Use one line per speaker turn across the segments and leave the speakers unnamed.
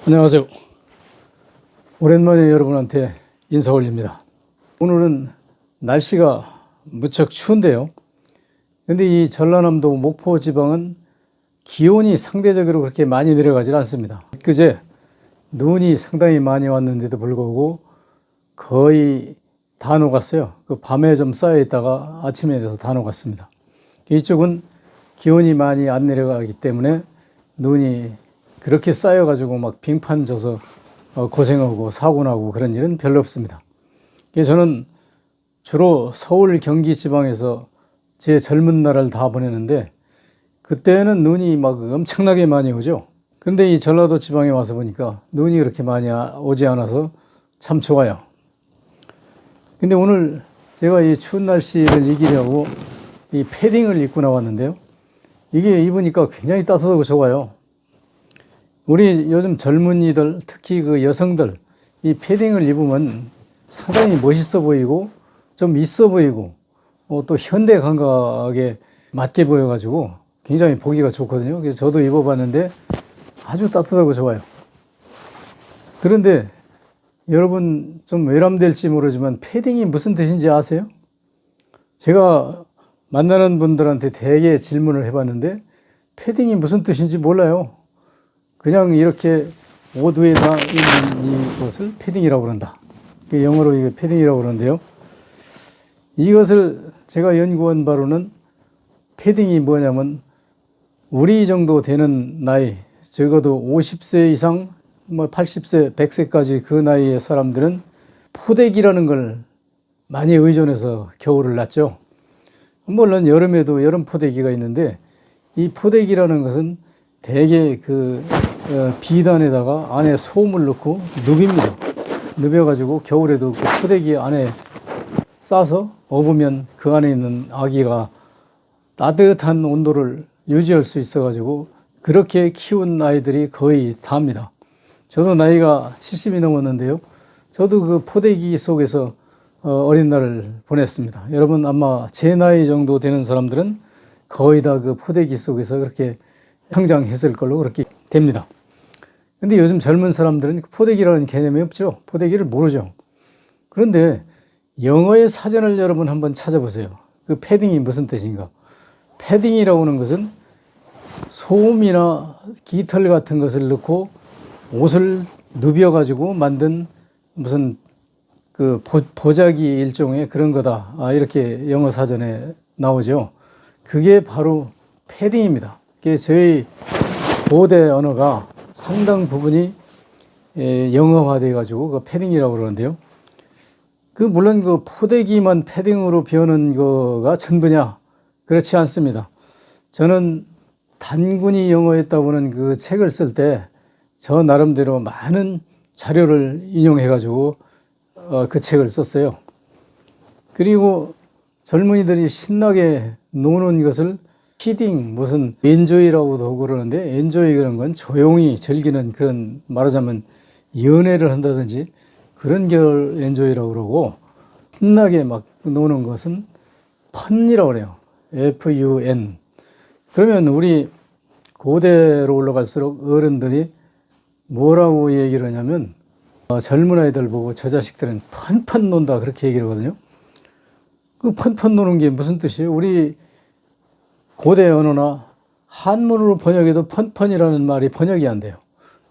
안녕하세요. 오랜만에 여러분한테 인사 올립니다. 오늘은 날씨가 무척 추운데요. 근데 이 전라남도 목포 지방은 기온이 상대적으로 그렇게 많이 내려가질 않습니다. 그제 눈이 상당히 많이 왔는데도 불구하고 거의 다 녹았어요. 그 밤에 좀 쌓여 있다가 아침에 돼서 다 녹았습니다. 이쪽은 기온이 많이 안 내려가기 때문에 눈이 그렇게 쌓여가지고 막 빙판 져서 고생하고 사고 나고 그런 일은 별로 없습니다. 저는 주로 서울, 경기 지방에서 제 젊은 날을 다 보내는데 그때는 눈이 막 엄청나게 많이 오죠. 근데 이 전라도 지방에 와서 보니까 눈이 그렇게 많이 오지 않아서 참 좋아요. 근데 오늘 제가 이 추운 날씨를 이기려고 이 패딩을 입고 나왔는데요. 이게 입으니까 굉장히 따뜻하고 좋아요. 우리 요즘 젊은이들, 특히 그 여성들, 이 패딩을 입으면 상당히 멋있어 보이고 좀 있어 보이고 또 현대 감각에 맞게 보여가지고 굉장히 보기가 좋거든요. 그래서 저도 입어봤는데 아주 따뜻하고 좋아요. 그런데 여러분 좀 외람될지 모르지만 패딩이 무슨 뜻인지 아세요? 제가 만나는 분들한테 대개 질문을 해봤는데 패딩이 무슨 뜻인지 몰라요. 그냥 이렇게 옷 위에다 입는 이것을 패딩이라고 그런다. 영어로 이게 패딩이라고 그러는데요. 이것을 제가 연구한 바로는 패딩이 뭐냐면 우리 정도 되는 나이, 적어도 50세 이상, 80세, 100세까지 그 나이의 사람들은 포대기라는 걸 많이 의존해서 겨울을 났죠. 물론 여름에도 여름 포대기가 있는데 이 포대기라는 것은 대개 그 비단에다가 안에 소음을 넣고 눕입니다. 눕여가지고 겨울에도 그 포대기 안에 싸서 업으면 그 안에 있는 아기가 따뜻한 온도를 유지할 수 있어가지고 그렇게 키운 아이들이 거의 다입니다. 저도 나이가 70이 넘었는데요. 저도 그 포대기 속에서 어린 날을 보냈습니다. 여러분 아마 제 나이 정도 되는 사람들은 거의 다 그 포대기 속에서 그렇게 성장했을 걸로 그렇게 됩니다. 근데 요즘 젊은 사람들은 포대기라는 개념이 없죠. 포대기를 모르죠. 그런데 영어의 사전을 여러분 한번 찾아보세요. 그 패딩이 무슨 뜻인가? 패딩이라고 하는 것은 소음이나 깃털 같은 것을 넣고 옷을 누벼가지고 만든 무슨 그 보자기 일종의 그런 거다. 이렇게 영어 사전에 나오죠. 그게 바로 패딩입니다. 그게 저희 고대 언어가 상당 부분이 영어화돼 가지고 그 패딩이라고 그러는데요. 그 물론 그 포대기만 패딩으로 비우는 거가 전부냐? 그렇지 않습니다. 저는 단군이 영어했다고는 그 책을 쓸 때 저 나름대로 많은 자료를 인용해 가지고 그 책을 썼어요. 그리고 젊은이들이 신나게 노는 것을 키딩, 무슨 엔조이라고도 그러는데 엔조이 그런 건 조용히 즐기는 그런 말하자면 연애를 한다든지 그런 결 엔조이라고 그러고 신나게 막 노는 것은 펀이라고 그래요. FUN. 그러면 우리 고대로 올라갈수록 어른들이 뭐라고 얘기를 하냐면 젊은 아이들 보고 저 자식들은 펀펀 논다 그렇게 얘기를 하거든요. 그 펀펀 노는 게 무슨 뜻이에요? 우리 고대 언어나 한문으로 번역해도 펀펀이라는 말이 번역이 안 돼요.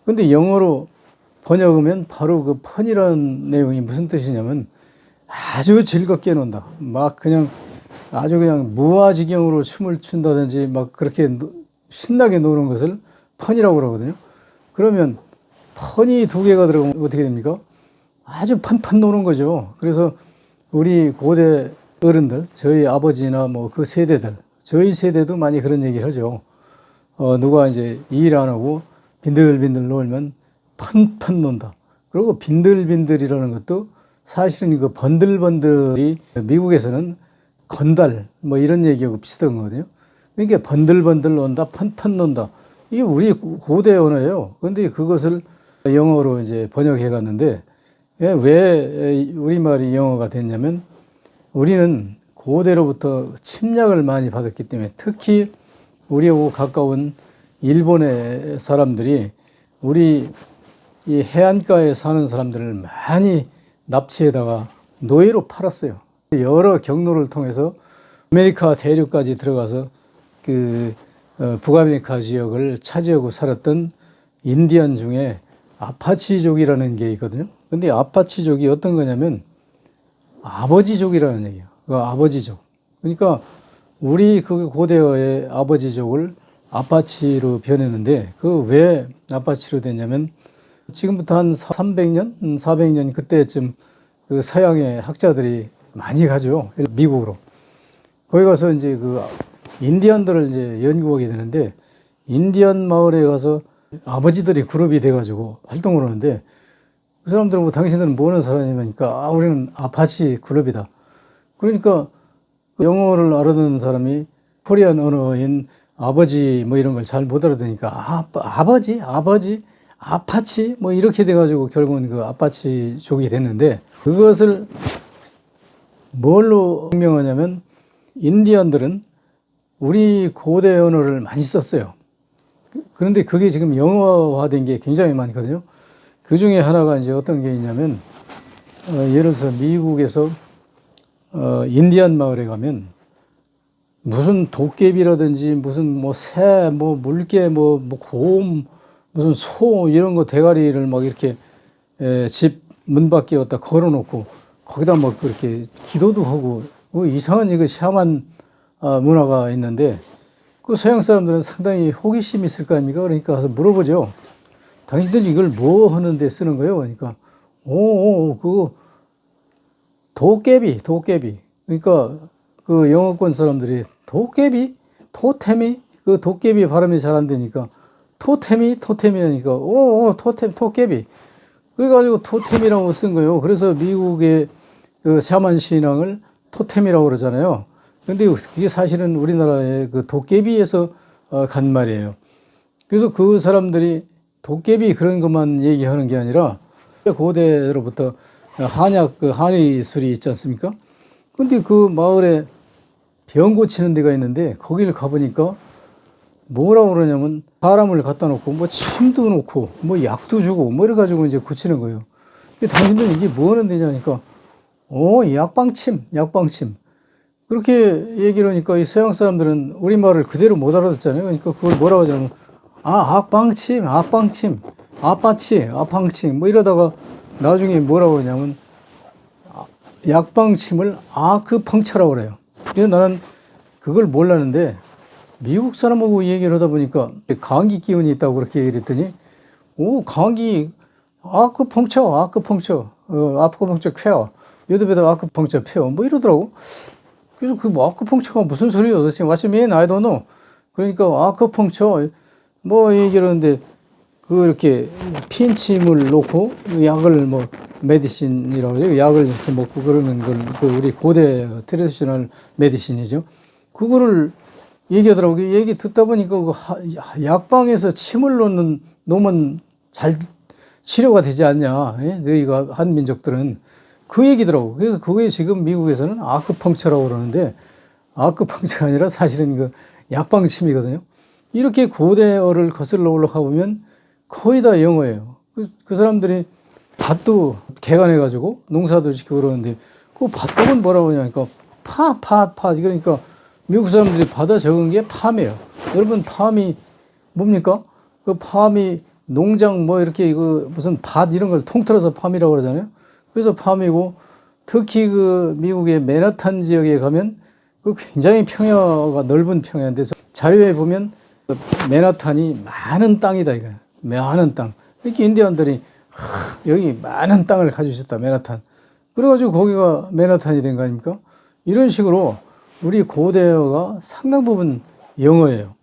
근데 영어로 번역하면 바로 그 펀이라는 내용이 무슨 뜻이냐면 아주 즐겁게 논다. 막 그냥 아주 그냥 무아지경으로 춤을 춘다든지 막 그렇게 신나게 노는 것을 펀이라고 그러거든요. 그러면 펀이 두 개가 들어가면 어떻게 됩니까? 아주 펀펀 노는 거죠. 그래서 우리 고대 어른들, 저희 아버지나 뭐 그 세대들, 저희 세대도 많이 그런 얘기를 하죠. 누가 이제 일 안 하고 빈들빈들 놀면 펀펀 논다. 그리고 빈들빈들이라는 것도 사실은 그 번들번들이 미국에서는 건달 뭐 이런 얘기하고 비슷한 거거든요. 그러니까 번들번들 논다, 펀펀 논다. 이게 우리 고대 언어예요. 그런데 그것을 영어로 이제 번역해 갔는데 왜 우리말이 영어가 됐냐면 우리는 고대로부터 침략을 많이 받았기 때문에 특히 우리하고 가까운 일본의 사람들이 우리 이 해안가에 사는 사람들을 많이 납치해다가 노예로 팔았어요. 여러 경로를 통해서 아메리카 대륙까지 들어가서 북아메리카 지역을 차지하고 살았던 인디언 중에 아파치족이라는 게 있거든요. 근데 아파치족이 어떤 거냐면 아버지족이라는 얘기예요. 그 아버지족. 그러니까 우리 그 고대어의 아버지족을 아파치로 변했는데 그 왜 아파치로 됐냐면 지금부터 한 300년, 400년 그때쯤 그 서양의 학자들이 많이 가죠. 미국으로. 거기 가서 이제 그 인디언들을 이제 연구하게 되는데 인디언 마을에 가서 아버지들이 그룹이 돼가지고 활동을 하는데 그 사람들은 뭐 당신들은 뭐 하는 사람이니까 우리는 아파치 그룹이다. 그러니까 영어를 알아듣는 사람이 코리안 언어인 아버지 뭐 이런 걸 잘 못 알아듣으니까 아버지 아파치 뭐 이렇게 돼가지고 결국은 그 아파치족이 됐는데 그것을 뭘로 증명하냐면 인디언들은 우리 고대 언어를 많이 썼어요. 그런데 그게 지금 영어화된 게 굉장히 많거든요. 그 중에 하나가 이제 어떤 게 있냐면 예를 들어서 미국에서 인디언 마을에 가면 무슨 도깨비라든지 무슨 뭐 새, 뭐 물개, 뭐 곰, 무슨 소 이런 거 대가리를 막 이렇게 집 문 밖에 갖다 걸어놓고 거기다 막 그렇게 기도도 하고 뭐 이상한 이거 샤만 문화가 있는데 그 서양 사람들은 상당히 호기심이 있을 거 아닙니까? 그러니까 가서 물어보죠. 당신들이 이걸 뭐 하는데 쓰는 거예요? 그러니까 그거 도깨비. 그러니까 그 영어권 사람들이 도깨비? 토테미? 그 도깨비 발음이 잘 안 되니까 토테미 하니까 토깨비. 그래가지고 토템이라고 쓴 거예요. 그래서 미국의 그 샤만 신앙을 토템이라고 그러잖아요. 근데 그게 사실은 우리나라의 그 도깨비에서 간 말이에요. 그래서 그 사람들이 도깨비 그런 것만 얘기하는 게 아니라 고대로부터 한약 그 한의술이 있지 않습니까? 근데 그 마을에 병 고치는 데가 있는데 거기를 가보니까 뭐라고 그러냐면 사람을 갖다 놓고 뭐 침도 놓고 뭐 약도 주고 뭐 이래가지고 이제 고치는 거예요. 당신들은 이게 뭐 하는 데냐니까 약방침. 그렇게 얘기를 하니까 이 서양 사람들은 우리말을 그대로 못 알아듣잖아요. 그러니까 그걸 뭐라고 하냐면 악방침, 아파치, 아팡침 뭐 이러다가 나중에 뭐라고 하냐면 약방침을 아크펑처라고 그래요. 그래서 나는 그걸 몰랐는데 미국 사람하고 얘기를 하다 보니까 감기 기운이 있다고 그렇게 얘기를 했더니 감기 아크펑처 쾌어 요즘에도 아크펑처 폐어 뭐 이러더라고. 그래서 그 뭐 아크펑처가 무슨 소리야 도대체 What's it mean? I don't know. 그러니까 아크펑처 뭐 얘기를 하는데 그 이렇게 피임침을 놓고 약을 뭐 메디신이라고 해요. 약을 이렇게 먹고 그러는 걸 그 우리 고대 트레디셔널 메디신이죠. 그거를 얘기하더라고요. 얘기 듣다 보니까 그 약방에서 침을 놓으면 잘 치료가 되지 않냐. 예? 너희가 한 민족들은 그 얘기더라고. 그래서 그게 지금 미국에서는 아크펑처라고 그러는데 아크펑처가 아니라 사실은 그 약방침이거든요. 이렇게 고대어를 거슬러 올라가 보면 거의 다 영어예요. 그 사람들이 밭도 개간해가지고 농사도 짓고 그러는데 그 밭독은 뭐라고 하냐니까 파. 그러니까 미국 사람들이 받아 적은 게 팜이에요. 여러분 팜이 뭡니까? 그 팜이 농장 뭐 이렇게 그 무슨 밭 이런 걸 통틀어서 팜이라고 그러잖아요. 그래서 팜이고 특히 그 미국의 맨하탄 지역에 가면 그 굉장히 평야가 넓은 평야인데 자료에 보면 맨하탄이 많은 땅이다 이거야. 많은 땅. 이렇게 인디언들이 여기 많은 땅을 가지셨다 맨하탄. 그래가지고 거기가 맨하탄이 된 거 아닙니까? 이런 식으로 우리 고대어가 상당 부분 영어예요.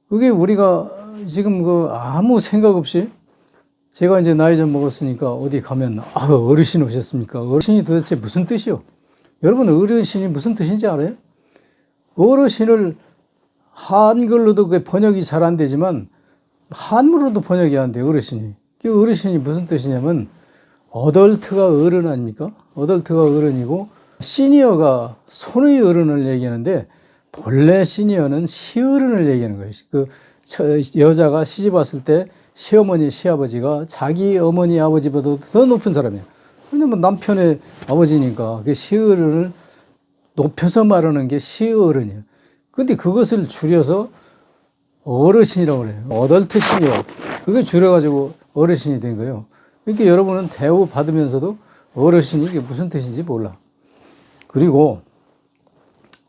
그게 우리가 지금 그 아무 생각 없이 제가 이제 나이 좀 먹었으니까 어디 가면 어르신 오셨습니까? 어르신이 도대체 무슨 뜻이요? 여러분 어르신이 무슨 뜻인지 알아요? 어르신을 한글로도 그 번역이 잘 안 되지만 한문으로도 번역이 안 돼요. 어르신이. 그 어르신이 무슨 뜻이냐면 어덜트가 어른 아닙니까? 어덜트가 어른이고 시니어가 손의 어른을 얘기하는데 본래 시니어는 시어른을 얘기하는 거예요. 그 여자가 시집 왔을 때 시어머니, 시아버지가 자기 어머니, 아버지보다 더 높은 사람이에요. 왜냐면 남편의 아버지니까 그 시어른을 높여서 말하는 게 시어른이에요. 근데 그것을 줄여서 어르신이라고 그래요. 어덜트 시니어. 그게 줄여가지고 어르신이 된 거예요. 그러니까 여러분은 대우 받으면서도 어르신이 이게 무슨 뜻인지 몰라. 그리고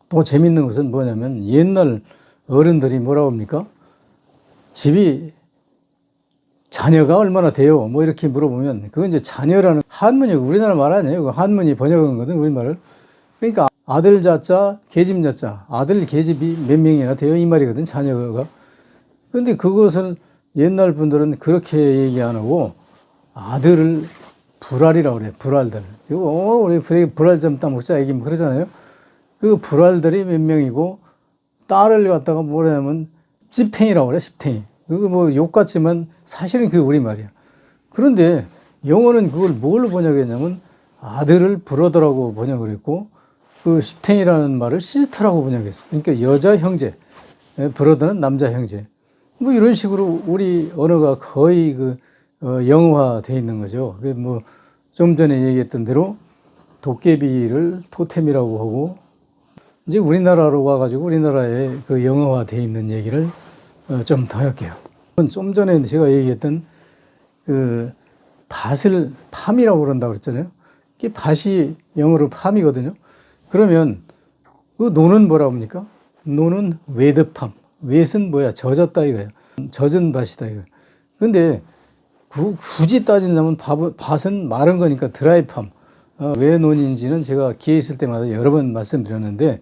또 재밌는 것은 뭐냐면 옛날 어른들이 뭐라고 합니까? 집이 자녀가 얼마나 돼요? 뭐 이렇게 물어보면 그건 이제 자녀라는 한문이 우리나라 말 아니에요. 한문이 번역한 거든 우리말을. 그러니까 아들 자자 계집 여자 아들 계집이 몇 명이나 돼요 이 말이거든 자녀가. 그런데 그것을 옛날 분들은 그렇게 얘기 안 하고 아들을 불알이라고 그래요. 불알들. 이거 우리 불알 좀 따먹자 얘기 뭐 그러잖아요. 그 불알들이 몇 명이고 딸을 갖다가 뭐냐면 씹탱이라고 그래. 씹탱이. 그거 뭐 욕 같지만 사실은 그게 우리말이야. 그런데 영어는 그걸 뭘 번역했냐면 아들을 브러더라고 번역을 했고 그 씹탱이라는 말을 시스터라고 번역했어. 그러니까 여자 형제, 브러더는 남자 형제. 뭐 이런 식으로 우리 언어가 거의 그 영어화돼 있는 거죠. 그 뭐 좀 전에 얘기했던 대로 도깨비를 토템이라고 하고 이제 우리나라로 와가지고 우리나라에 그 영어화돼 있는 얘기를 좀 더 할게요. 좀 전에 제가 얘기했던 그 밭을 팜이라고 그런다고 그랬잖아요. 이게 밭이 영어로 팜이거든요. 그러면 그 노는 뭐라고 합니까? 노는 웨드팜. 웨트는 뭐야? 젖었다 이거야. 젖은 밭이다 이거. 근데 굳이 따진다면 밭은 마른 거니까 드라이팜. 왜 논인지는 제가 기회 있을 때마다 여러 번 말씀드렸는데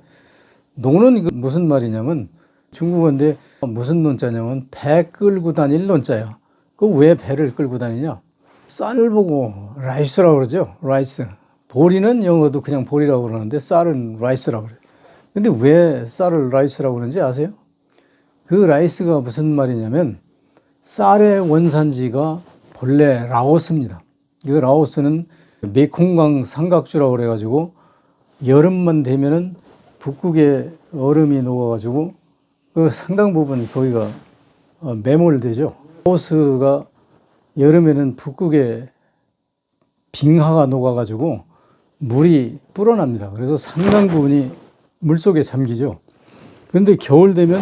노는 무슨 말이냐면 중국어인데 무슨 논자냐면 배 끌고 다닐 논자야. 그 왜 배를 끌고 다니냐? 쌀 보고 라이스라고 그러죠. 라이스. 보리는 영어도 그냥 보리라고 그러는데 쌀은 라이스라고 그래요. 근데 왜 쌀을 라이스라고 그러는지 아세요? 그 라이스가 무슨 말이냐면 쌀의 원산지가 본래 라오스입니다. 이 라오스는 메콩강 삼각주라고 그래가지고 여름만 되면은 북극에 얼음이 녹아가지고 그 상당 부분 거기가 매몰되죠. 라오스가 여름에는 북극에 빙하가 녹아가지고 물이 불어납니다. 그래서 상당 부분이 물속에 잠기죠. 그런데 겨울 되면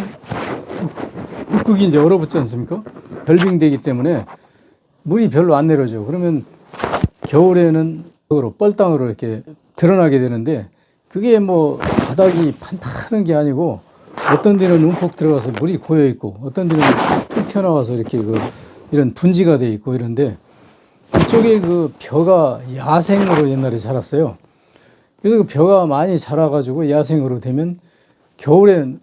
북극이 이제 얼어붙지 않습니까? 결빙되기 때문에 물이 별로 안 내려져. 그러면 겨울에는 뻘땅으로 이렇게 드러나게 되는데 그게 뭐 바닥이 판판한 게 아니고 어떤 데는 움푹 들어가서 물이 고여 있고 어떤 데는 툭 튀어나와서 이렇게 이런 분지가 돼 있고 이런데 그쪽에 그 벼가 야생으로 옛날에 자랐어요. 그래서 그 벼가 많이 자라가지고 야생으로 되면 겨울엔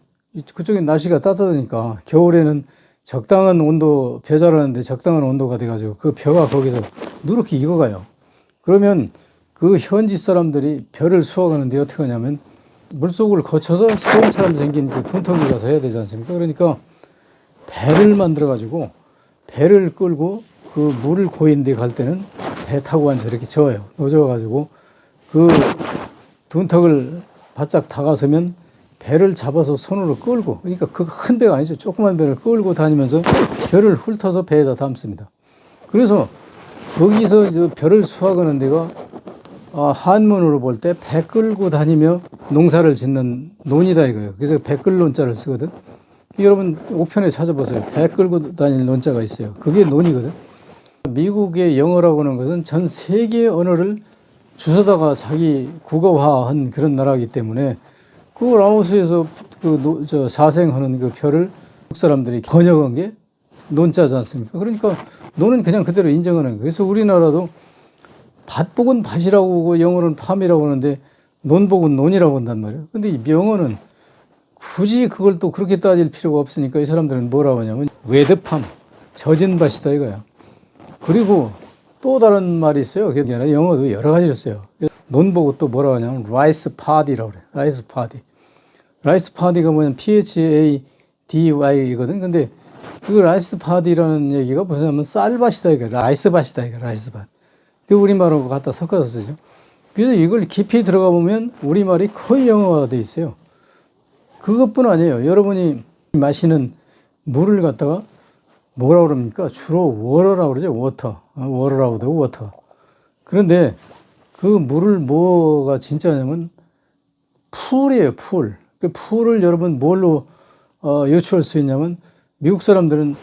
그쪽에 날씨가 따뜻하니까 겨울에는 적당한 온도, 벼 자라는데 적당한 온도가 돼가지고 그 벼가 거기서 누렇게 익어가요. 그러면 그 현지 사람들이 벼를 수확하는데 어떻게 하냐면 물속을 거쳐서 소금처럼 생긴 그 둔턱을 가서 해야 되지 않습니까? 그러니까 배를 만들어가지고 배를 끌고 그 물을 고인 데 갈 때는 배 타고 가서 이렇게 저어요. 저어가지고 그 둔턱을 바짝 다가서면 배를 잡아서 손으로 끌고, 그러니까 그 큰 배가 아니죠. 조그만 배를 끌고 다니면서 벼를 훑어서 배에다 담습니다. 그래서 거기서 저 벼를 수확하는 데가 한문으로 볼 때 배 끌고 다니며 농사를 짓는 논이다 이거예요. 그래서 배 끌 논자를 쓰거든. 여러분 우편에 찾아보세요. 배 끌고 다니는 논자가 있어요. 그게 논이거든. 미국의 영어라고 하는 것은 전 세계의 언어를 주워다가 자기 국어화한 그런 나라이기 때문에 그 라오스에서 사생하는 그 표를 한국 사람들이 번역한 게 논자지 않습니까? 그러니까 논은 그냥 그대로 인정하는 거예요. 그래서 우리나라도 밭복은 밭이라고 하고 영어는 팜이라고 하는데 논복은 논이라고 한단 말이에요. 근데 이 영어는 굳이 그걸 또 그렇게 따질 필요가 없으니까 이 사람들은 뭐라고 하냐면 웨드팜, 젖은 밭이다 이거야. 그리고 또 다른 말이 있어요. 그게 아니라 영어도 여러 가지를 써요. 논 보고 또 뭐라고 하냐면 라이스 파디라고 그래요. 라이스 파디. 라이스 파디가 뭐냐면 PHADY이거든. 근데 그 라이스 파디라는 얘기가 뭐냐면 쌀밭이다 이거. 라이스 밭이다 이거. 라이스 밭. 그 우리말하고 갖다 섞어서 쓰죠. 그래서 이걸 깊이 들어가 보면 우리말이 거의 영어화되어 있어요. 그것뿐 아니에요. 여러분이 마시는 물을 갖다가 뭐라 그럽니까? 주로 워러라고 그러죠. 워터. 워러라고 되고 워터. 그런데 그 물을 뭐가 진짜냐면 풀이에요, 풀. 그 풀을 여러분 뭘로 유추할 수 있냐면 미국 사람들은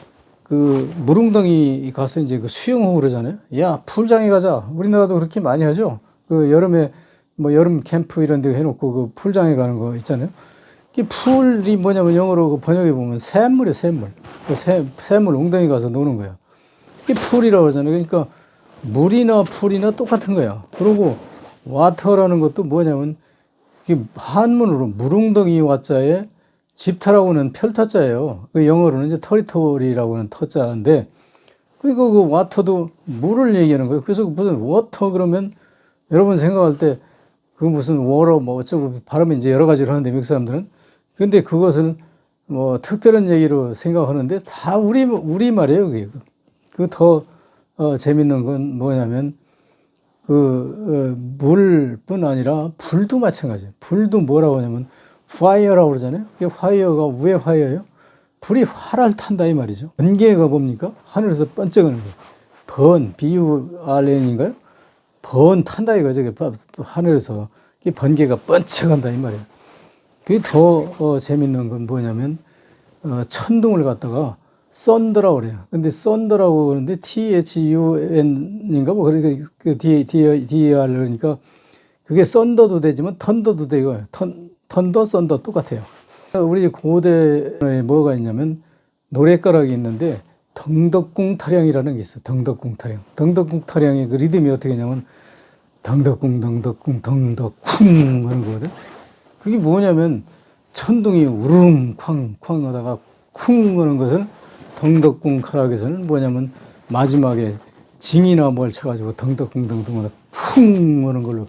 그 물웅덩이 가서 이제 그 수영하고 그러잖아요. 야, 풀장에 가자. 우리나라도 그렇게 많이 하죠. 그 여름에 뭐 여름 캠프 이런 데 해놓고 그 풀장에 가는 거 있잖아요. 이 풀이 뭐냐면 영어로 그 번역해 보면 샘물이에요, 샘물. 그 샘물 웅덩이 가서 노는 거예요. 이게 풀이라고 그러잖아요. 그러니까 물이나 풀이나 똑같은 거야. 그리고 와터라는 것도 뭐냐면 이게 한문으로 물웅덩이 와자에 집타라고는 별타자예요. 그 영어로는 이제 터리토리라고 하는 터자인데, 그리고 그 와터도 물을 얘기하는 거예요. 그래서 무슨 워터 그러면 여러분 생각할 때 그 무슨 워러 뭐 어쩌고 발음이 이제 여러 가지로 하는데 미국 사람들은, 근데 그것을 뭐 특별한 얘기로 생각하는데 다 우리 말이에요. 그게 그 더 재밌는 건 뭐냐면 물뿐 아니라 불도 마찬가지예요. 불도 뭐라고 하냐면 fire라고 그러잖아요. 이게 fire가 왜 fire예요? 불이 활활 탄다 이 말이죠. 번개가 뭡니까? 하늘에서 번쩍하는 거예요. BURN인가요? 탄다 이거죠. 하늘에서 이 번개가 번쩍한다 이 말이에요. 그게 더 재밌는 건 뭐냐면 천둥을 갖다가 썬더라고 그래요. 근데 썬더라고 그러는데 THUN인가 뭐 그러니까 그 DER 그러니까 그게 썬더도 되지만 턴더도 되고 턴더 썬더 똑같아요. 우리 고대에 뭐가 있냐면 노랫가락이 있는데 덩덕궁 타령이라는 게 있어. 덩덕궁 타령. 덩덕궁 타령의 그 리듬이 어떻게 하냐면 덩덕궁 덩덕궁 덩덕쿵 하는 거거든. 그게 뭐냐면 천둥이 우르릉 쾅쾅 하다가 쿵 하는 것을 덩덕궁 가락에서는 뭐냐면 마지막에 징이나 뭘 쳐가지고 덩덕궁 덩덕궁 하다 쿵 하는 걸로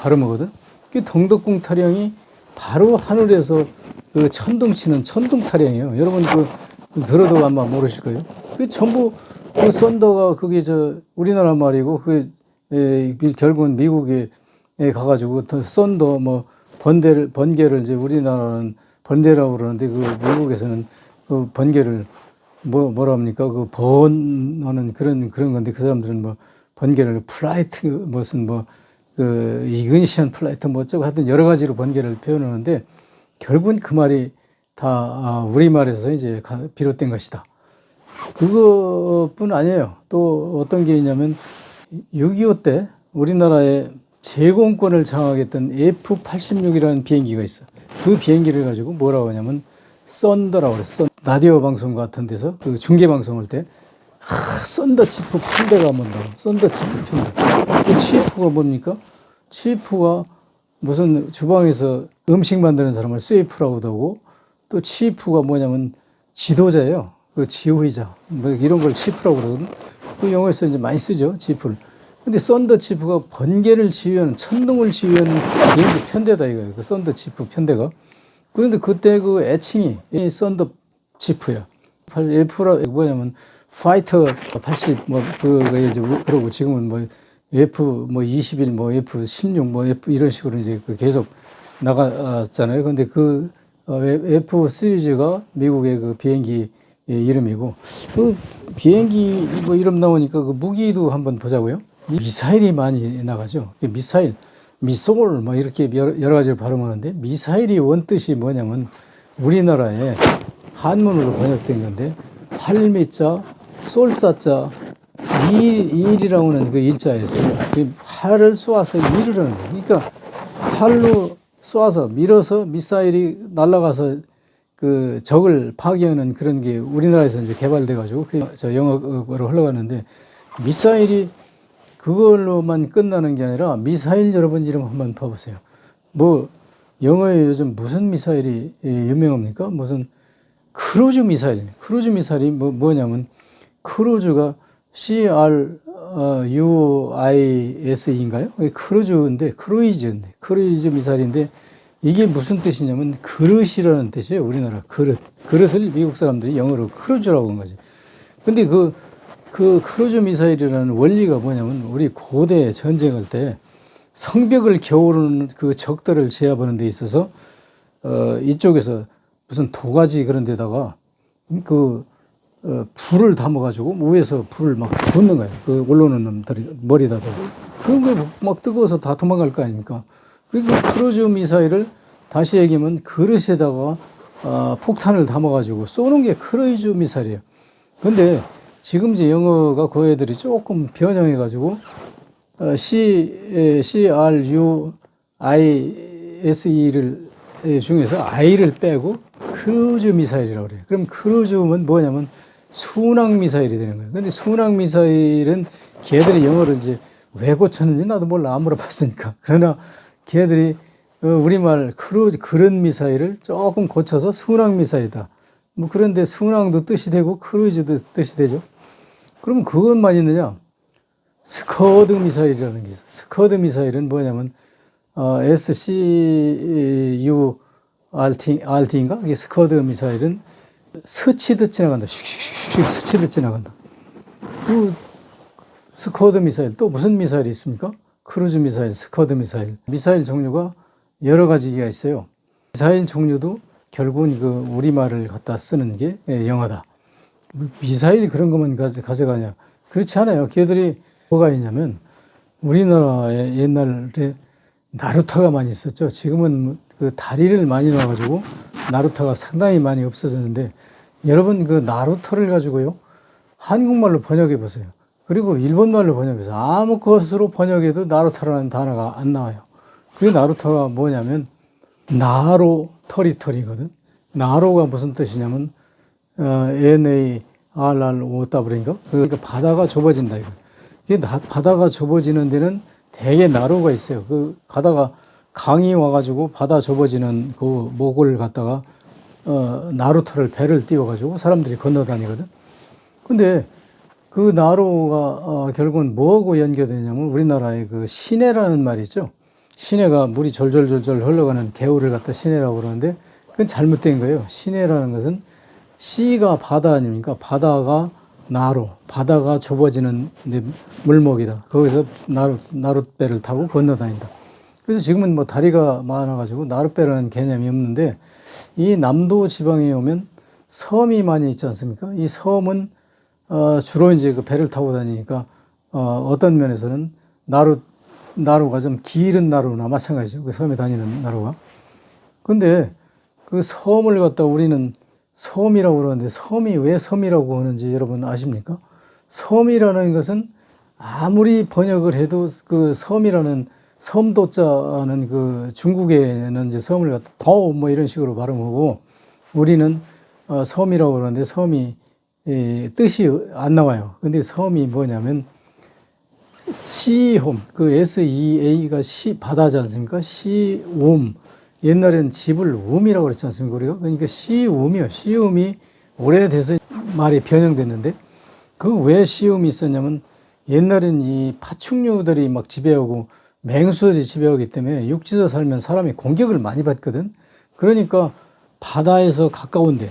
발음하거든. 그 덩덕궁 타령이 바로 하늘에서 그 천둥 치는 천둥 타령이에요. 여러분 그 들어도 아마 모르실 거예요. 그 전부 그 썬더가 그게 우리나라 말이고 그게 결국은 미국에 가가지고 썬더 뭐 번개를 이제 우리나라는 번개라고 그러는데 그 미국에서는 그 번개를 뭐라 합니까? 그 번하는 그런 건데 그 사람들은 뭐 번개를 플라이트 무슨 뭐 그 이그니션 플라이트 뭐 어쩌고 하여튼 여러 가지로 번개를 표현하는데 결국은 그 말이 다 우리말에서 이제 비롯된 것이다. 그것뿐 아니에요. 또 어떤 게 있냐면 6.25 때 우리나라의 제공권을 장악했던 F-86이라는 비행기가 있어. 그 비행기를 가지고 뭐라고 하냐면 썬더라고 그랬어. 라디오 방송 같은 데서 그 중계 방송할 때 썬더 치프 편대가 뭔다고. 썬더 치프 편대. 그 치프가 뭡니까? 치프가 무슨 주방에서 음식 만드는 사람을 셰프라고도 하고 또 치프가 뭐냐면 지도자예요. 그 지휘자. 뭐 이런 걸 치프라고 그러거든. 그 영어에서 이제 많이 쓰죠. 치프를. 근데 썬더 치프가 번개를 지휘하는 천둥을 지휘하는 비행기 편대다 이거예요. 그 썬더 치프 편대가. 그런데 그때 그 애칭이 이 썬더 치프야. F라 뭐냐면 파이터 80 뭐 그거 이제 그러고 지금은 뭐 F 뭐 21 뭐 F16 뭐 F 이런 식으로 이제 계속 나갔잖아요. 근데 그 F 시리즈가 미국의 그 비행기 이름이고 그 비행기 뭐 이름 나오니까 그 무기도 한번 보자고요. 미사일이 많이 나가죠. 미솔 뭐 이렇게 여러 가지를 발음하는데 미사일이 원뜻이 뭐냐면 우리나라에 한문으로 번역된 건데 활미자, 쏠사자, 일이라고 하는 그 일자에서 활을 쏘아서 일을 하는 거예요. 그러니까 활로 쏘아서 밀어서 미사일이 날아가서 그 적을 파괴하는 그런 게 우리나라에서 이제 개발돼 가지고 저 영어로 흘러가는데 미사일이 그걸로만 끝나는 게 아니라 미사일 여러분 이름 한번 봐보세요. 뭐 영어에 요즘 무슨 미사일이 유명합니까? 무슨 크루즈 미사일이 뭐냐면 크루즈가 CRUISE인가요? 크루이즈 미사일인데 이게 무슨 뜻이냐면 그릇이라는 뜻이에요. 우리나라 그릇을 미국 사람들이 영어로 크루즈라고 한 거지. 근데 그 크루즈 미사일이라는 원리가 뭐냐면 우리 고대 전쟁할 때 성벽을 겨우르는 그 적들을 제압하는 데 있어서 이쪽에서 무슨 도가지 그런 데다가 불을 담아가지고 위에서 불을 막 붓는 거예요. 그 올라오는 놈들이 머리다 대고. 그런 게 막 뜨거워서 다 도망갈 거 아닙니까? 그러니까 크루즈 미사일을 다시 얘기하면 그릇에다가 폭탄을 담아가지고 쏘는 게 크루즈 미사일이에요. 근데 지금 이제 영어가 그 애들이 조금 변형해가지고 CRUISE를 중에서 I를 빼고 크루즈 미사일이라고 그래요. 그럼 크루즈는 뭐냐면 순항 미사일이 되는 거예요. 근데 순항 미사일은 걔들이 영어를 이제 왜 고쳤는지 나도 몰라. 안 물어봤으니까. 그러나 걔들이 우리말 크루즈 그런 미사일을 조금 고쳐서 순항 미사일이다. 뭐 그런데 순항도 뜻이 되고 크루즈도 뜻이 되죠. 그러면 그것만 있느냐? 스커드 미사일이라는 게 있어요. 스커드 미사일은 뭐냐면 SCURT인가? 이게 스커드 미사일은 스치듯 지나간다. 슉슉슉 스치듯 지나간다. 그 스커드 미사일 또 무슨 미사일이 있습니까? 크루즈 미사일, 스커드 미사일. 미사일 종류가 여러 가지가 있어요. 미사일 종류도 결국은 그 우리말을 갖다 쓰는 게 영어다. 미사일 그런 것만 가져가냐? 그렇지 않아요. 걔들이 뭐가 있냐면 우리나라에 옛날에 나루터가 많이 있었죠. 지금은 그 다리를 많이 놔가지고 나루터가 상당히 많이 없어졌는데 여러분 그 나루터를 가지고요 한국말로 번역해 보세요. 그리고 일본말로 번역해서 아무 것으로 번역해도 나루터라는 단어가 안 나와요. 그게 나루터가 뭐냐면 나로 터리터리거든. 나로가 무슨 뜻이냐면 NARROW인가? 그러니까 바다가 좁아진다 이거. 이게 바다가 좁아지는 데는 대개 나로가 있어요. 그 가다가 강이 와가지고 바다 좁아지는 그 목을 갖다가 나루터를 배를 띄워가지고 사람들이 건너다니거든. 근데 그 나로가 결국은 뭐하고 연결되냐면 우리나라의 그 시내라는 말이 있죠. 시내가 물이 졸졸졸졸 흘러가는 개울을 갖다 시내라고 그러는데 그건 잘못된 거예요. 시내라는 것은 시가 바다 아닙니까? 바다가 나로, 바다가 좁아지는 물목이다. 거기서 나룻배를 타고 건너다닌다. 그래서 지금은 뭐 다리가 많아가지고 나룻배라는 개념이 없는데 이 남도 지방에 오면 섬이 많이 있지 않습니까? 이 섬은 주로 이제 그 배를 타고 다니니까 어떤 면에서는 나루가 좀 길은 나루나 마찬가지죠. 그 섬에 다니는 나루가. 근데 그 섬을 갖다 우리는 섬이라고 그러는데 섬이 왜 섬이라고 하는지 여러분 아십니까? 섬이라는 것은 아무리 번역을 해도 그 섬이라는 섬도자는 그 중국에는 이제 섬을 갖다 더 뭐 이런 식으로 발음하고 우리는 섬이라고 그러는데 섬이 뜻이 안 나와요. 근데 섬이 뭐냐면 시홈, 그 SEA가 바다지 않습니까? 시움. 옛날에는 집을 움이라고 그랬지 않습니까? 우리가? 그러니까 시움이요. 시움이 오래돼서 말이 변형됐는데 그 왜 시움이 있었냐면 옛날엔 이 파충류들이 막 지배하고 맹수들이 지배하기 때문에 육지에서 살면 사람이 공격을 많이 받거든. 그러니까 바다에서 가까운데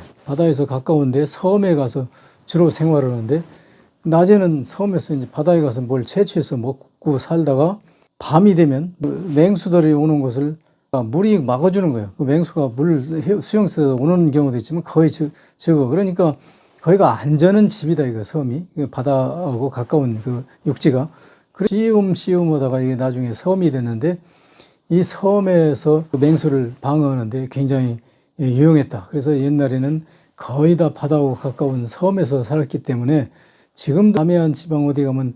섬에 가서 주로 생활을 하는데 낮에는 섬에서 이제 바다에 가서 뭘 채취해서 먹고 살다가 밤이 되면 맹수들이 오는 곳을 물이 막아주는 거예요. 그 맹수가 수용해서 오는 경우도 있지만 거의 적어. 그러니까 거기가 안전한 집이다, 이거 섬이. 바다하고 가까운 그 육지가. 시움하다가 이게 나중에 섬이 됐는데 이 섬에서 맹수를 방어하는데 굉장히 유용했다. 그래서 옛날에는 거의 다 바다하고 가까운 섬에서 살았기 때문에 지금 남해안 지방 어디 가면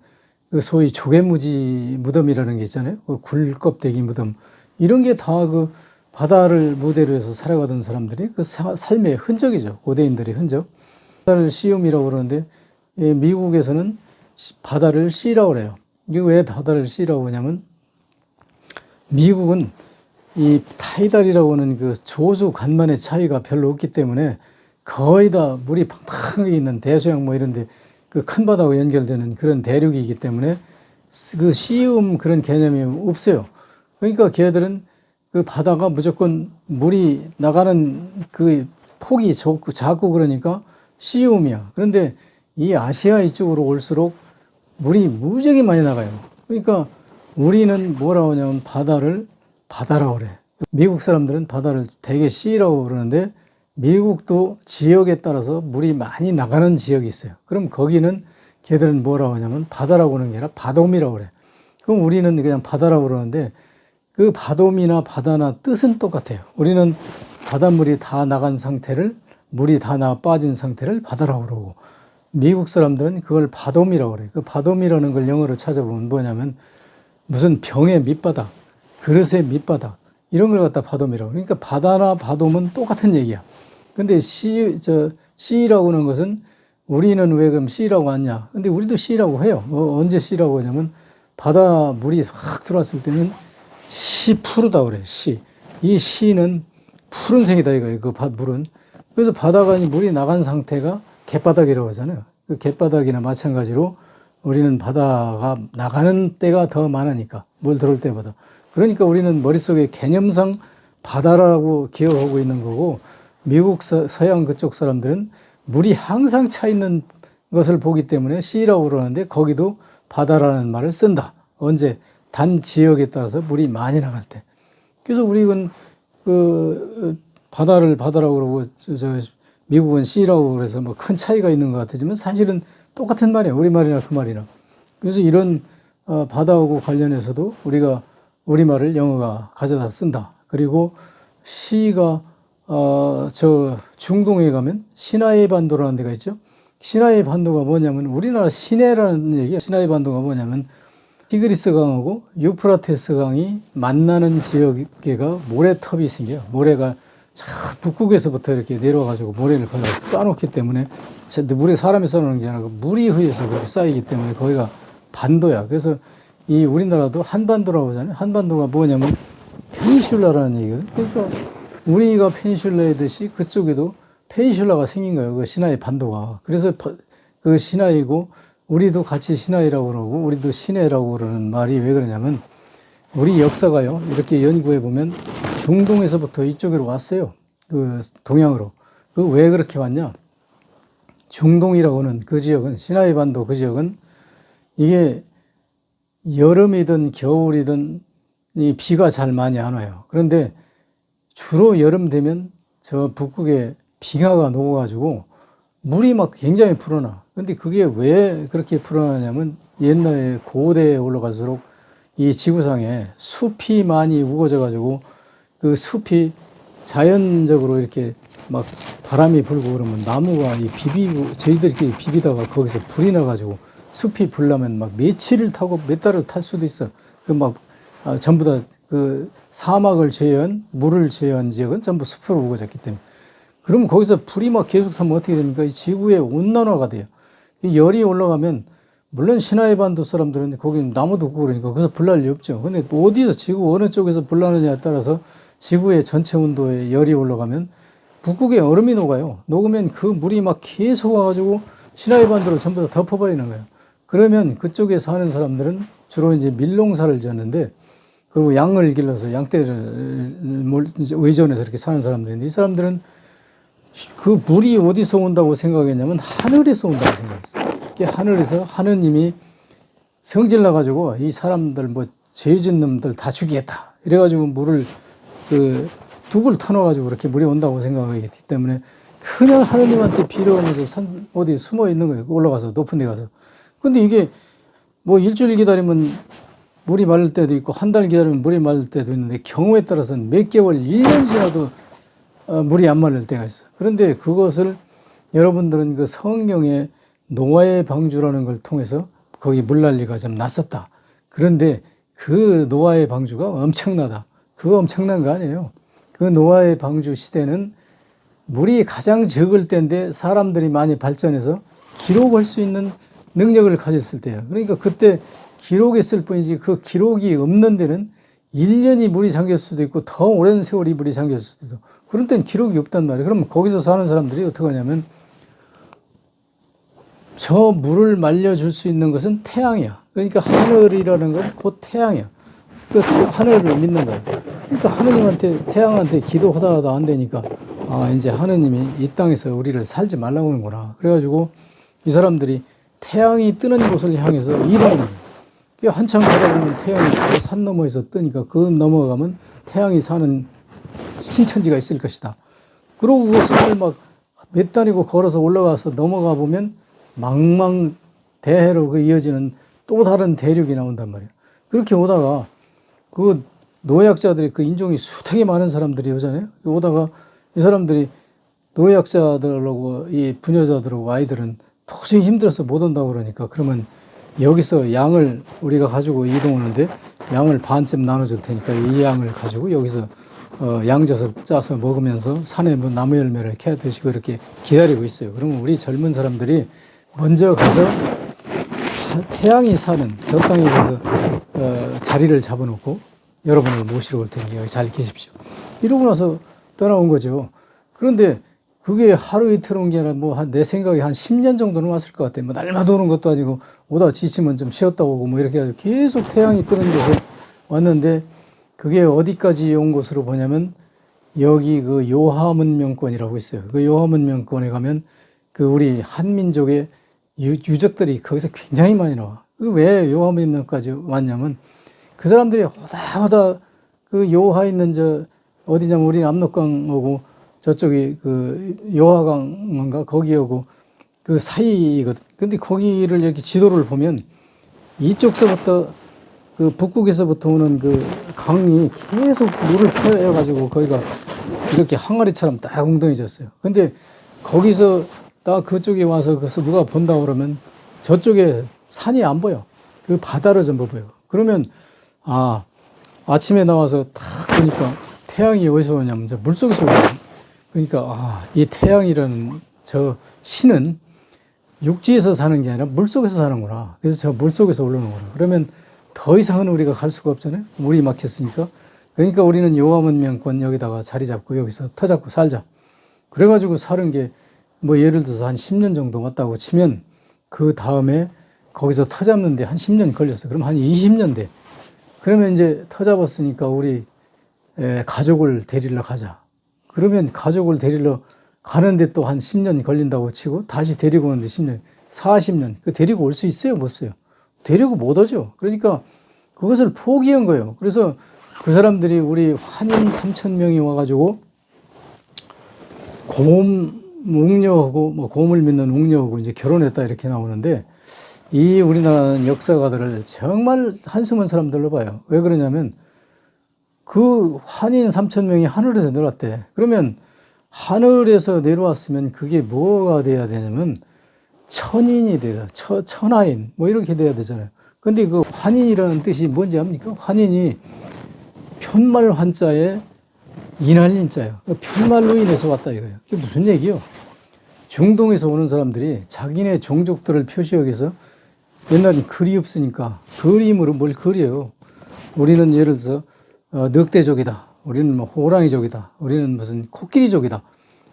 그 소위 조개무지 무덤이라는 게 있잖아요. 그 굴껍데기 무덤. 이런 게 다 그 바다를 무대로 해서 살아가던 사람들이 그 삶의 흔적이죠. 고대인들의 흔적. 바다를 시움이라고 그러는데 미국에서는 바다를 시라고 그래요. 이게 왜 바다를 시라고 하냐면 미국은 이 타이달이라고 하는 그 조수 간만의 차이가 별로 없기 때문에 거의 다 물이 팡팡하게 있는 대서양 뭐 이런 데 그 큰 바다하고 연결되는 그런 대륙이기 때문에 그 시움 그런 개념이 없어요. 그러니까 걔들은 그 바다가 무조건 물이 나가는 그 폭이 작고 그러니까 시움이야. 그런데 이 아시아 이쪽으로 올수록 물이 무지하게 많이 나가요. 그러니까 우리는 뭐라고 하냐면 바다를 바다라고 그래. 미국 사람들은 바다를 되게 시라고 그러는데 미국도 지역에 따라서 물이 많이 나가는 지역이 있어요. 그럼 거기는 걔들은 뭐라고 하냐면 바다라고 하는 게 아니라 바돔이라고 그래. 그럼 우리는 그냥 바다라고 그러는데 그 바돔이나 바다나 뜻은 똑같아요. 우리는 바닷물이 다 나간 상태를, 물이 다 빠진 상태를 바다라고 그러고, 미국 사람들은 그걸 바돔이라고 그래요. 그 바돔이라는 걸 영어로 찾아보면 뭐냐면 무슨 병의 밑바닥, 그릇의 밑바닥, 이런 걸 갖다 바돔이라고. 그러니까 바다나 바돔은 똑같은 얘기야. 근데 C라고 하는 것은 우리는 왜 그럼 C라고 하냐? 근데 우리도 C라고 해요. 언제 C라고 하냐면 바다 물이 확 들어왔을 때는 C 푸르다 그래. C. 이 C는 푸른색이다 이거예요. 그 물은. 그래서 바다가 물이 나간 상태가 갯바닥이라고 하잖아요. 그 갯바닥이나 마찬가지로 우리는 바다가 나가는 때가 더 많으니까, 물 들어올 때보다. 그러니까 우리는 머릿속에 개념상 바다라고 기억하고 있는 거고, 미국 서양 그쪽 사람들은 물이 항상 차 있는 것을 보기 때문에 C라고 그러는데 거기도 바다라는 말을 쓴다. 언제? 단 지역에 따라서 물이 많이 나갈 때. 그래서 우리는 바다를 바다라고 그러고 미국은 C라고 그래서 뭐 큰 차이가 있는 것 같지만 사실은 똑같은 말이에요. 우리말이나 그 말이나. 그래서 이런 바다하고 관련해서도 우리가 우리말을 영어가 가져다 쓴다. 그리고 C가 중동에 가면 시나이 반도라는 데가 있죠. 시나이 반도가 뭐냐면 우리나라 시내라는 얘기예요. 시나이 반도가 뭐냐면 티그리스 강하고 유프라테스 강이 만나는 지역에가 모래톱이 생겨요. 모래가 북극에서부터 이렇게 내려와가지고 모래를 거기다 쌓아놓기 때문에 물에 사람이 쌓아놓는 게 아니라 물이 흐여서 그렇게 쌓이기 때문에 거기가 반도야. 그래서 이 우리나라도 한반도라고 하잖아요. 한반도가 뭐냐면 페닌슐라라는 얘기거든요. 그러니까 우리가 페닌슐라이듯이 그쪽에도 페닌슐라가 생긴 거예요. 그 시나이 반도가. 그래서 그 시나이고 우리도 같이 시나이라고 그러고 우리도 시내라고 그러는 말이 왜 그러냐면 우리 역사가요. 이렇게 연구해 보면 중동에서부터 이쪽으로 왔어요. 그 동양으로. 그 왜 그렇게 왔냐? 중동이라고 하는 그 지역은 시나이 반도 그 지역은 이게 여름이든 겨울이든 이 비가 잘 많이 안 와요. 그런데 주로 여름 되면 저 북극에 빙하가 녹아가지고 물이 막 굉장히 불어나. 근데 그게 왜 그렇게 불어나냐면 옛날에 고대에 올라갈수록 이 지구상에 숲이 많이 우거져가지고 그 숲이 자연적으로 이렇게 막 바람이 불고 그러면 나무가 이 비비고 저희들끼리 비비다가 거기서 불이 나가지고 숲이 불나면 막 며칠을 타고 몇 달을 탈 수도 있어. 그 막 전부 다 그 사막을 제외한 물을 제외한 지역은 전부 숲으로 우거졌기 때문에. 그러면 거기서 불이 막 계속 타면 어떻게 됩니까? 이 지구의 온난화가 돼요. 열이 올라가면 물론 시나이 반도 사람들은 거기는 나무도 없고 그러니까 거기서 불날 리 없죠. 근데 어디서 지구 어느 쪽에서 불나느냐에 따라서 지구의 전체 온도에 열이 올라가면 북극에 얼음이 녹아요. 녹으면 그 물이 막 계속 와가지고 시나이 반도를 전부 다 덮어버리는 거예요. 그러면 그쪽에 사는 사람들은 주로 이제 밀농사를 지었는데 그리고 양을 길러서 양떼를 의존해서 이렇게 사는 사람들인데 이 사람들은 그 물이 어디서 온다고 생각했냐면 하늘에서 온다고 생각했어요. 하늘에서 하느님이 성질 나가지고 이 사람들 뭐 죄 짓는 놈들 다 죽이겠다. 이래가지고 물을 둑을 터놔가지고 그렇게 물이 온다고 생각하기 때문에 그냥 하느님한테 빌어오면서 어디 숨어 있는 거예요. 올라가서 높은 데 가서. 근데 이게 뭐 일주일 기다리면 물이 마를 때도 있고 한 달 기다리면 물이 마를 때도 있는데 경우에 따라서는 몇 개월, 1년 지나도 물이 안 마를 때가 있어요. 그런데 그것을 여러분들은 그 성경의 노아의 방주라는 걸 통해서 거기 물난리가 좀 났었다. 그런데 그 노아의 방주가 엄청나다. 그거 엄청난 거 아니에요. 그 노아의 방주 시대는 물이 가장 적을 때인데 사람들이 많이 발전해서 기록할 수 있는 능력을 가졌을 때예요. 그러니까 그때 기록했을 뿐이지 그 기록이 없는 데는 1년이 물이 잠겼을 수도 있고 더 오랜 세월이 물이 잠겼을 수도 있어. 그런 때는 기록이 없단 말이에요. 그럼 거기서 사는 사람들이 어떻게 하냐면 저 물을 말려줄 수 있는 것은 태양이야. 그러니까 하늘이라는 건 곧 태양이야. 그 하늘을 믿는 거예요. 그러니까 하느님한테 태양한테 기도하다가 안 되니까 이제 하느님이 이 땅에서 우리를 살지 말라고 하는구나. 그래가지고 이 사람들이 태양이 뜨는 곳을 향해서 이동하는 거예요. 한참 가다 보면 태양이 산 너머에서 뜨니까 그 넘어가면 태양이 사는 신천지가 있을 것이다. 그러고 그 산을 막 몇 달이고 걸어서 올라가서 넘어가 보면 망망대해로 그 이어지는 또 다른 대륙이 나온단 말이에요. 그렇게 오다가 그 노약자들이 그 인종이 숱하게 많은 사람들이 오잖아요. 오다가 이 사람들이 노약자들하고 이 부녀자들하고 아이들은 도저히 힘들어서 못 온다고 그러니까 그러면 여기서 양을 우리가 가지고 이동하는데 양을 반쯤 나눠줄 테니까 이 양을 가지고 여기서 양젓을 짜서 먹으면서 산에 뭐 나무 열매를 캐 드시고 이렇게 기다리고 있어요. 그러면 우리 젊은 사람들이 먼저 가서 태양이 사는 저 땅에 가서 자리를 잡아놓고 여러분을 모시러 올 테니 여기 잘 계십시오. 이러고 나서 떠나온 거죠. 그런데 그게 하루 이틀 온 게 아니라 뭐 내 생각에 한 10년 정도는 왔을 것 같아요. 뭐 날마다 오는 것도 아니고 오다 지치면 좀 쉬었다 오고 뭐 이렇게 해서 계속 태양이 뜨는 곳에 왔는데 그게 어디까지 온 곳으로 보냐면 여기 그 요하문명권이라고 있어요. 그 요하문명권에 가면 그 우리 한민족의 유적들이 거기서 굉장히 많이 나와. 그 왜 요하문명까지 왔냐면 그 사람들이 오다 그 요하 있는 저 어디냐면 우리 압록강하고 저쪽이 그 요하강인가 거기하고 그 사이거든. 근데 거기를 이렇게 지도를 보면 이쪽서부터 그 북극에서부터 오는 그 강이 계속 물을 퍼여가지고 거기가 이렇게 항아리처럼 딱 웅덩이졌어요. 근데 거기서 딱 그쪽에 와서 그래서 누가 본다 그러면 저쪽에 산이 안 보여. 그 바다로 전부 보여. 그러면 아침에 나와서 딱 보니까 태양이 어디서 오냐면 저 물속에서 오거든요. 그러니까 이 태양이라는 저 신은 육지에서 사는 게 아니라 물속에서 사는구나. 그래서 저 물속에서 올라오는구나. 그러면 더 이상은 우리가 갈 수가 없잖아요. 물이 막혔으니까. 그러니까 우리는 요하문명권 여기다가 자리 잡고 여기서 터 잡고 살자. 그래가지고 사는 게 뭐 예를 들어서 한 10년 정도 왔다고 치면 그 다음에 거기서 터 잡는데 한 10년 걸렸어. 그럼 한 20년 돼. 그러면 이제 터 잡았으니까 우리 가족을 데리러 가자. 그러면 가족을 데리러 가는데 또 한 10년 걸린다고 치고 다시 데리고 오는데 10년, 40년. 그 데리고 올 수 있어요? 못 써요? 데리고 못 오죠. 그러니까 그것을 포기한 거예요. 그래서 그 사람들이 우리 환인 3,000명이 와가지고 웅녀하고 뭐 곰을 믿는 웅녀하고 이제 결혼했다 이렇게 나오는데 이 우리나라는 역사가들을 정말 한숨한 사람들로 봐요. 왜 그러냐면 그 환인 3,000명이 하늘에서 내려왔대. 그러면 하늘에서 내려왔으면 그게 뭐가 돼야 되냐면 천인이 돼야 천하인 뭐 이렇게 돼야 되잖아요. 근데 그 환인이라는 뜻이 뭔지 압니까? 환인이 편말 환자에 인할린자예요. 편말로 인해서 왔다 이거예요. 그게 무슨 얘기요? 중동에서 오는 사람들이 자기네 종족들을 표시하기 위해서 옛날엔 글이 없으니까 그림으로 뭘 그려요. 우리는 예를 들어서 늑대족이다. 우리는 뭐 호랑이족이다. 우리는 무슨 코끼리족이다.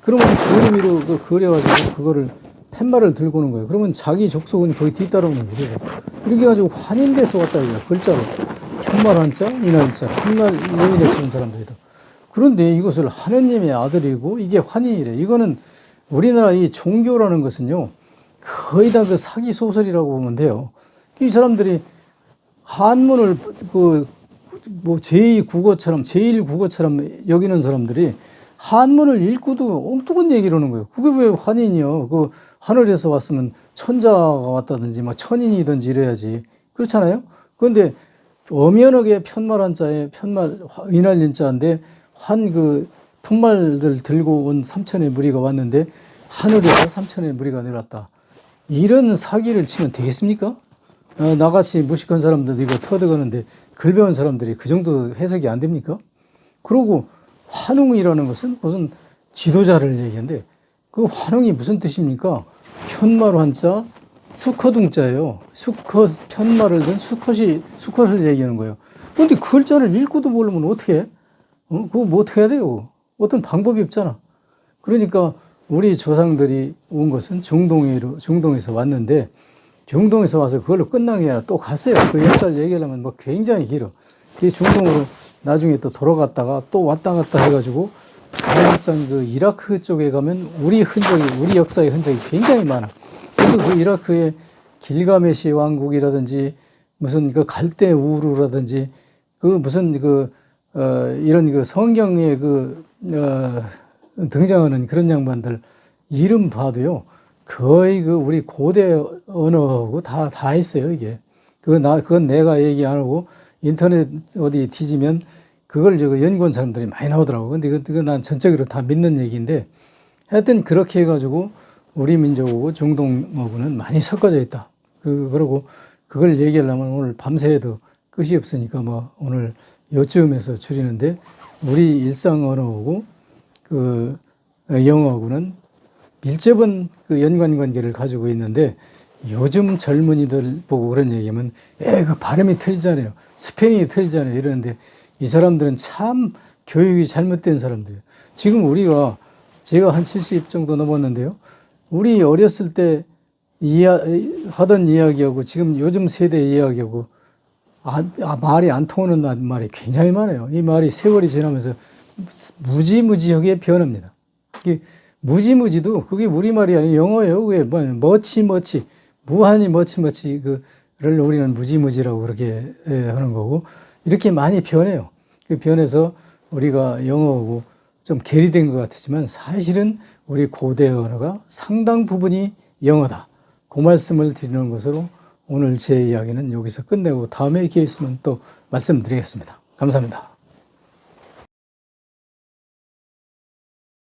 그러면 그림으로 그려가지고 그거를 팻말을 들고 오는 거예요. 그러면 자기 족속은 거기 뒤따라오는 거죠. 이렇게 해가지고 환인돼서 왔다 이거야. 글자로. 편말 한자, 인한자, 편말 요인에서 온 사람들이다. 그런데 이것을 하느님의 아들이고 이게 환인이래. 이거는 우리나라 이 종교라는 것은요, 거의 다 그 사기 소설이라고 보면 돼요. 이 사람들이 한문을 뭐 제2국어처럼, 제1국어처럼 여기는 사람들이 한문을 읽고도 엉뚱한 얘기를 하는 거예요. 그게 왜 환인이요? 그 하늘에서 왔으면 천자가 왔다든지, 뭐 천인이든지 이래야지. 그렇잖아요? 그런데 엄연하게 편말 한자에 편말, 인할린 자인데 편말을 들고 온 3천의 무리가 왔는데 하늘에서 3천의 무리가 내려왔다. 이런 사기를 치면 되겠습니까? 나같이 무식한 사람들 이거 터득하는데 글 배운 사람들이 그 정도 해석이 안 됩니까? 그리고 환웅이라는 것은 무슨 지도자를 얘기하는데 그 환웅이 무슨 뜻입니까? 편말 한자, 수컷웅자예요. 수컷, 편말을 든 수컷을 얘기하는 거예요. 그런데 그 글자를 읽고도 모르면 어떻게 해? 그거 뭐 어떻게 해야 돼요? 어떤 방법이 없잖아. 그러니까 우리 조상들이 온 것은 중동에서 왔는데 중동에서 와서 그걸로 끝난 게 아니라 또 갔어요. 그 역사를 얘기하려면 뭐 굉장히 길어. 그 중동으로 나중에 또 돌아갔다가 또 왔다 갔다 해가지고 사실상 그 이라크 쪽에 가면 우리 역사의 흔적이 굉장히 많아. 그래서 그 이라크의 길가메시 왕국이라든지 무슨 그 갈대 우르라든지 그 무슨 이런 그 성경의 등장하는 그런 양반들 이름 봐도요, 거의 그 우리 고대 언어하고 다 있어요, 이게. 그건 내가 얘기 안 하고 인터넷 어디 뒤지면 그걸 연구한 사람들이 많이 나오더라고. 근데 그거 난 전적으로 다 믿는 얘기인데, 하여튼 그렇게 해가지고 우리 민족하고 중동하고는 많이 섞어져 있다. 그러고 그걸 얘기하려면 오늘 밤새도 끝이 없으니까 뭐 오늘 요쯤에서 줄이는데, 우리 일상 언어하고 그 영어하고는 밀접한 그 연관관계를 가지고 있는데, 요즘 젊은이들 보고 그런 얘기하면 그 발음이 틀리잖아요. 스페인이 틀리잖아요. 이러는데 이 사람들은 참 교육이 잘못된 사람들이에요. 지금 제가 한 70 정도 넘었는데요. 우리 어렸을 때 하던 이야기하고 지금 요즘 세대 이야기하고 말이 안 통하는 말이 굉장히 많아요. 이 말이 세월이 지나면서 무지무지하게 변합니다. 무지무지도 그게 우리말이 아니고 영어예요. 그게 머치 무한히 머치 그를 우리는 무지무지라고 그렇게 하는 거고, 이렇게 많이 변해요. 변해서 우리가 영어하고 좀 괴리된 것 같지만 사실은 우리 고대 언어가 상당 부분이 영어다. 그 말씀을 드리는 것으로 오늘 제 이야기는 여기서 끝내고 다음에 기회 있으면 또 말씀드리겠습니다. 감사합니다.